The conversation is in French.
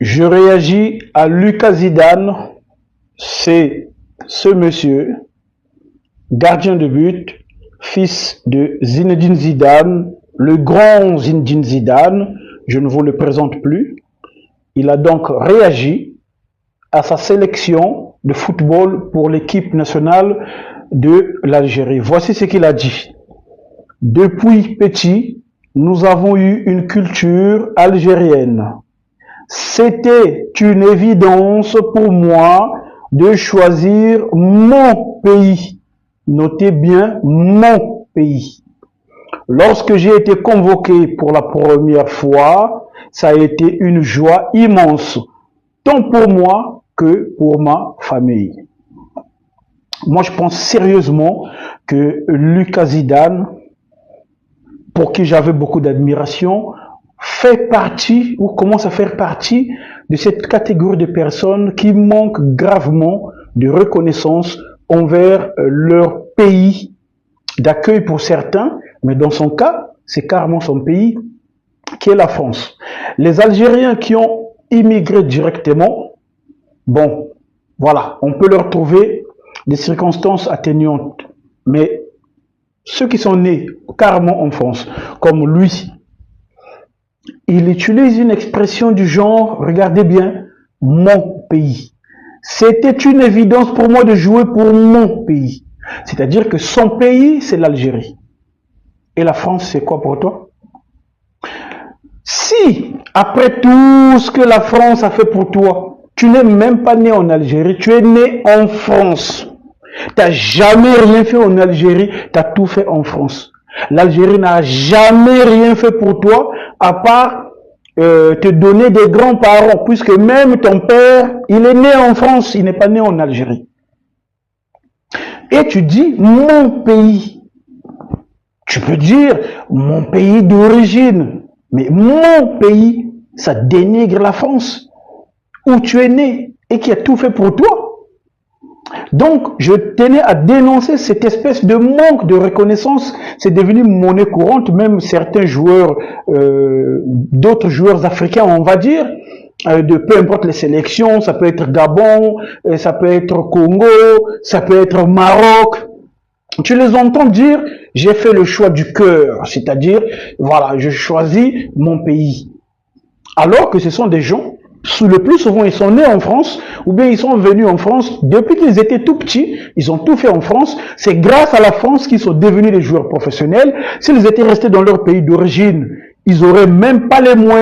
Je réagis à Lucas Zidane, c'est ce monsieur, gardien de but, fils de Zinedine Zidane, le grand Zinedine Zidane, je ne vous le présente plus. Il a donc réagi à sa sélection de football pour l'équipe nationale de l'Algérie. Voici ce qu'il a dit. Depuis petit, nous avons eu une culture algérienne. C'était une évidence pour moi de choisir mon pays. Notez bien mon pays. Lorsque j'ai été convoqué pour la première fois, ça a été une joie immense, tant pour moi que pour ma famille. Moi, je pense sérieusement que Lucas Zidane, pour qui j'avais beaucoup d'admiration, fait partie ou commence à faire partie de cette catégorie de personnes qui manquent gravement de reconnaissance envers leur pays d'accueil pour certains, mais dans son cas, c'est carrément son pays qui est la France. Les Algériens qui ont immigré directement, bon, voilà, on peut leur trouver des circonstances atténuantes, mais ceux qui sont nés carrément en France, comme lui, il utilise une expression du genre, regardez bien, mon pays. C'était une évidence pour moi de jouer pour mon pays. C'est-à-dire que son pays, c'est l'Algérie. Et la France, c'est quoi pour toi? Si, après tout ce que la France a fait pour toi, tu n'es même pas né en Algérie, tu es né en France. Tu n'as jamais rien fait en Algérie, tu as tout fait en France. L'Algérie n'a jamais rien fait pour toi, à part te donner des grands-parents, puisque même ton père, il est né en France, il n'est pas né en Algérie. Et tu dis, mon pays. Tu peux dire, mon pays d'origine. Mais mon pays, ça dénigre la France, où tu es né et qui a tout fait pour toi. Donc, je tenais à dénoncer cette espèce de manque de reconnaissance. C'est devenu monnaie courante, même certains joueurs, d'autres joueurs africains, on va dire, de peu importe les sélections, ça peut être Gabon, ça peut être Congo, ça peut être Maroc. Tu les entends dire, j'ai fait le choix du cœur, c'est-à-dire, voilà, je choisis mon pays. Alors que ce sont des gens, le plus souvent, ils sont nés en France, ou bien ils sont venus en France, depuis qu'ils étaient tout petits, ils ont tout fait en France. C'est grâce à la France qu'ils sont devenus des joueurs professionnels. S'ils étaient restés dans leur pays d'origine, ils n'auraient même pas les moyens